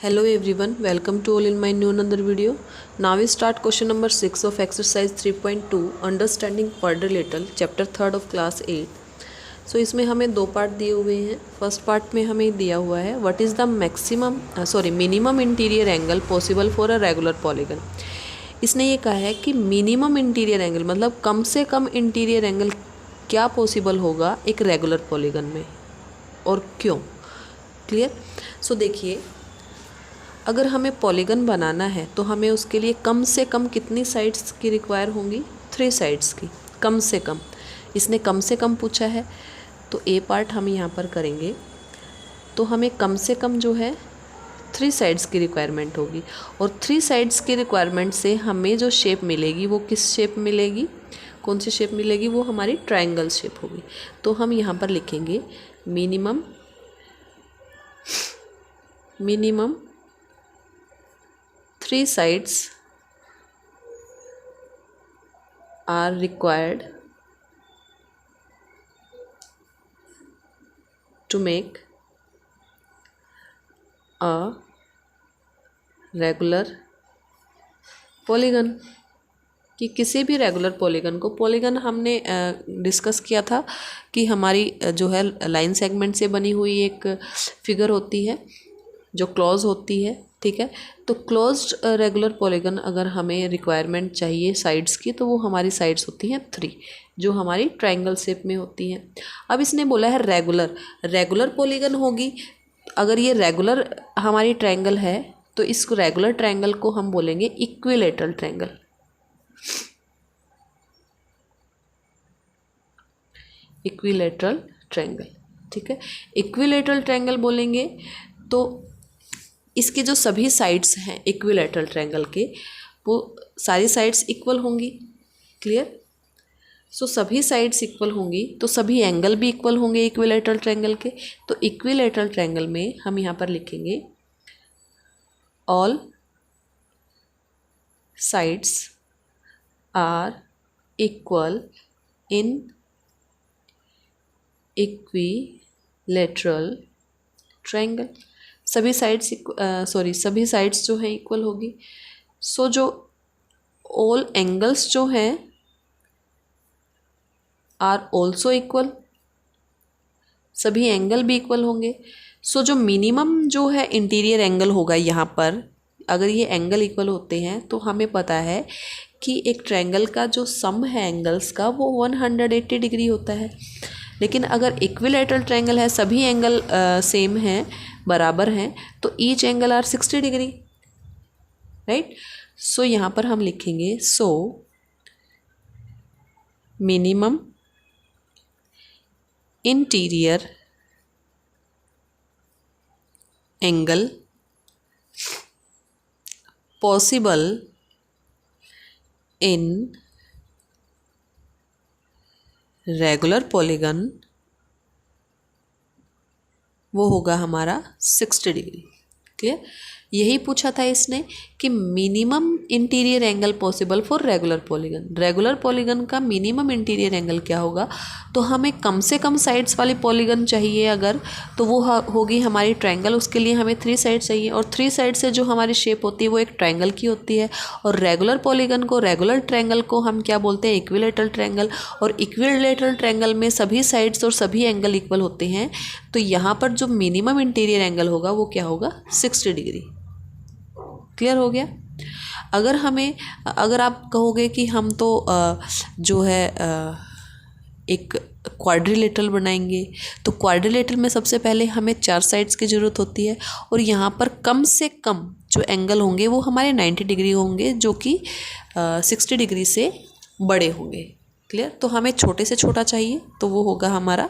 Hello everyone, welcome to all in my new another video. Now we start question number 6 of exercise 3.2 understanding quadrilateral chapter 3rd of class 8. So इसमें हमें दो part दिए हुए हैं. First part में हमें दिया हुआ है what is the minimum interior angle possible for a regular polygon. इसने ये कहा है कि मिनिमम इंटीरियर एंगल मतलब कम से कम इंटीरियर एंगल क्या पॉसिबल होगा एक रेगुलर पॉलीगन में और क्यों. क्लियर. सो देखिए, अगर हमें पॉलीगन बनाना है तो हमें उसके लिए कम से कम कितनी साइड्स की रिक्वायर होंगी. 3 साइड्स की कम से कम. इसने कम से कम पूछा है तो ए पार्ट हम यहाँ पर करेंगे. तो हमें कम से कम जो है 3 साइड्स की रिक्वायरमेंट होगी और 3 साइड्स की रिक्वायरमेंट से हमें जो शेप मिलेगी वो किस शेप मिलेगी, कौन सी शेप मिलेगी, वो हमारी ट्रायंगल शेप होगी. तो हम यहाँ पर लिखेंगे minimum 3 sides are required to make a regular polygon. कि किसी भी रेगुलर पॉलीगन को, पॉलीगन हमने डिस्कस किया था कि हमारी जो है लाइन सेगमेंट से बनी हुई एक फिगर होती है जो क्लोज होती है. ठीक है. तो क्लोज्ड रेगुलर पॉलीगन अगर हमें रिक्वायरमेंट चाहिए साइड्स की तो वो हमारी साइड्स होती हैं 3 जो हमारी ट्रायंगल शेप में होती हैं. अब इसने बोला है रेगुलर पॉलीगन होगी. अगर ये रेगुलर हमारी ट्रायंगल है तो इस रेगुलर ट्रायंगल को हम बोलेंगे इक्विलेटरल ट्रायंगल. Equilateral triangle. ठीक है. इक्विलेटरल ट्रायंगल बोलेंगे तो इसके जो सभी साइड्स हैं इक्विलेटरल ट्रायंगल के वो सारी साइड्स इक्वल होंगी. क्लियर. सो सभी साइड्स इक्वल होंगी तो सभी एंगल भी इक्वल होंगे इक्विलेटरल ट्रायंगल के. तो इक्विलेटरल ट्रायंगल में हम यहाँ पर लिखेंगे all sides are equal in equilateral triangle. सभी साइड्स जो हैं इक्वल होगी. सो जो ऑल एंगल्स जो हैं आर ऑल्सो इक्वल, सभी एंगल भी इक्वल होंगे. सो जो मिनिमम जो है इंटीरियर एंगल होगा यहाँ पर, अगर ये एंगल इक्वल होते हैं तो हमें पता है कि एक ट्रायंगल का जो सम है एंगल्स का वो 180 डिग्री होता है. लेकिन अगर इक्विलेटरल ट्रायंगल है, सभी एंगल सेम हैं, बराबर हैं, तो ईच एंगल आर 60 डिग्री. राइट. सो यहाँ पर हम लिखेंगे minimum interior angle possible in regular polygon वो होगा हमारा 60 डिग्री. क्लियर. यही पूछा था इसने कि minimum interior angle possible for regular polygon. Regular polygon का मिनिमम इंटीरियर एंगल क्या होगा. तो हमें कम से कम साइड्स वाली पॉलीगन चाहिए अगर, तो वो होगी हमारी ट्रायंगल. उसके लिए हमें 3 साइड चाहिए और 3 साइड से जो हमारी शेप होती है वो एक ट्रायंगल की होती है. और रेगुलर पॉलीगन को, रेगुलर ट्रायंगल को हम क्या बोलते हैं, इक्विलेटरल ट्रायंगल. और इक्विलेटरल ट्रायंगल में सभी साइड्स और सभी एंगल इक्वल होते हैं. तो यहाँ पर जो मिनिमम इंटीरियर एंगल होगा वो क्या होगा, 60 डिग्री. क्लियर हो गया. अगर आप कहोगे कि हम तो जो है एक क्वाड्रिलेटरल बनाएंगे तो क्वाड्रिलेटरल में सबसे पहले हमें 4 साइड्स की ज़रूरत होती है और यहाँ पर कम से कम जो एंगल होंगे वो हमारे 90 डिग्री होंगे जो कि 60 डिग्री से बड़े होंगे. क्लियर. तो हमें छोटे से छोटा चाहिए तो वो होगा हमारा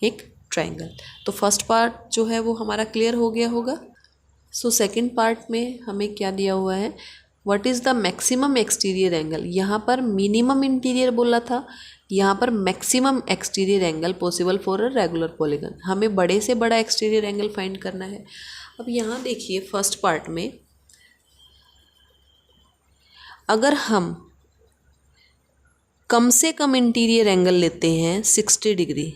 एक ट्रायंगल. तो फर्स्ट पार्ट जो है वो हमारा क्लियर हो गया होगा. सो सेकंड पार्ट में हमें क्या दिया हुआ है, what is the maximum exterior angle. यहाँ पर मिनिमम इंटीरियर बोला था, यहाँ पर maximum exterior angle possible for a regular polygon. हमें बड़े से बड़ा एक्सटीरियर एंगल फाइंड करना है. अब यहाँ देखिए फर्स्ट पार्ट में अगर हम कम से कम इंटीरियर एंगल लेते हैं 60 डिग्री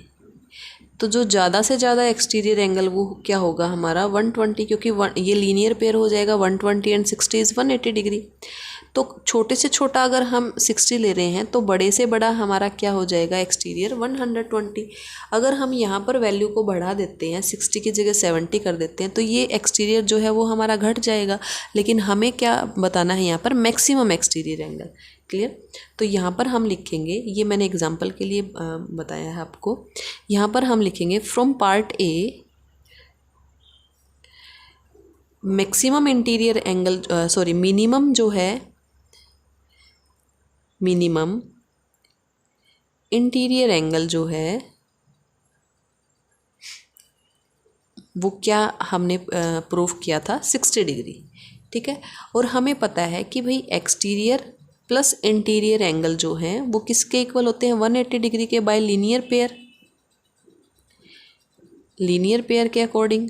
तो जो ज़्यादा से ज़्यादा एक्सटीरियर एंगल वो क्या होगा हमारा 120, क्योंकि ये लीनियर पेयर हो जाएगा 120 एंड 60 इज़ 180 डिग्री। तो छोटे से छोटा अगर हम 60 ले रहे हैं तो बड़े से बड़ा हमारा क्या हो जाएगा एक्सटीरियर 120। अगर हम यहाँ पर वैल्यू को बढ़ा देते हैं 60 की जगह 70 कर देते हैं तो ये एक्सटीरियर जो है वो हमारा घट जाएगा, लेकिन हमें क्या बताना है यहाँ पर मैक्सिमम एक्सटीरियर एंगल। क्लियर। तो यहाँ पर हम लिखेंगे, ये मैंने एग्जांपल के लिए बताया है आपको, यहाँ पर हम लिखेंगे from part A maximum interior angle minimum जो है, मिनिमम इंटीरियर एंगल जो है वो क्या हमने प्रूव किया था 60 डिग्री। ठीक है। और हमें पता है कि भाई एक्सटीरियर प्लस इंटीरियर एंगल जो हैं वो किसके इक्वल होते हैं 180 डिग्री के bye linear pair, linear pair के अकॉर्डिंग।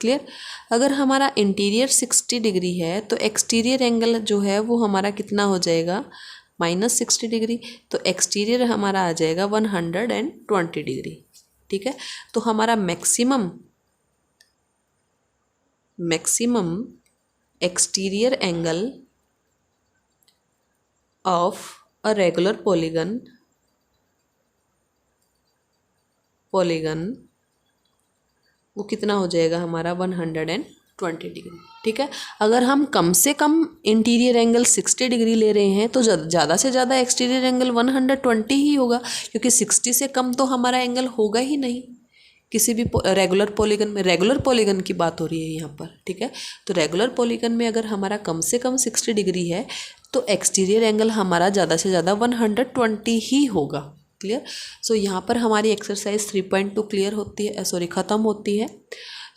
क्लियर। अगर हमारा इंटीरियर 60 डिग्री है तो एक्सटीरियर एंगल जो है वो हमारा कितना हो जाएगा -60 डिग्री, तो एक्सटीरियर हमारा आ जाएगा 120 डिग्री। ठीक है। तो हमारा maximum exterior angle of a regular polygon वो कितना हो जाएगा हमारा 120 डिग्री। ठीक है। अगर हम कम से कम इंटीरियर एंगल 60 डिग्री ले रहे हैं तो ज़्यादा से ज़्यादा एक्सटीरियर एंगल 120 ही होगा, क्योंकि 60 से कम तो हमारा एंगल होगा ही नहीं किसी भी रेगुलर पॉलीगन में। रेगुलर पॉलीगन की बात हो रही है यहाँ पर। ठीक है। तो रेगुलर पॉलीगन में अगर हमारा कम से कम 60 डिग्री है तो एक्सटीरियर एंगल हमारा ज़्यादा से ज़्यादा 120 ही होगा। क्लियर। सो यहाँ पर हमारी एक्सरसाइज 3.2 क्लियर होती है, ख़त्म होती है।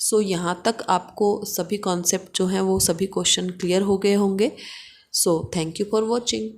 सो यहाँ तक आपको सभी कॉन्सेप्ट जो हैं वो सभी क्वेश्चन क्लियर हो गए होंगे। So thank you for watching.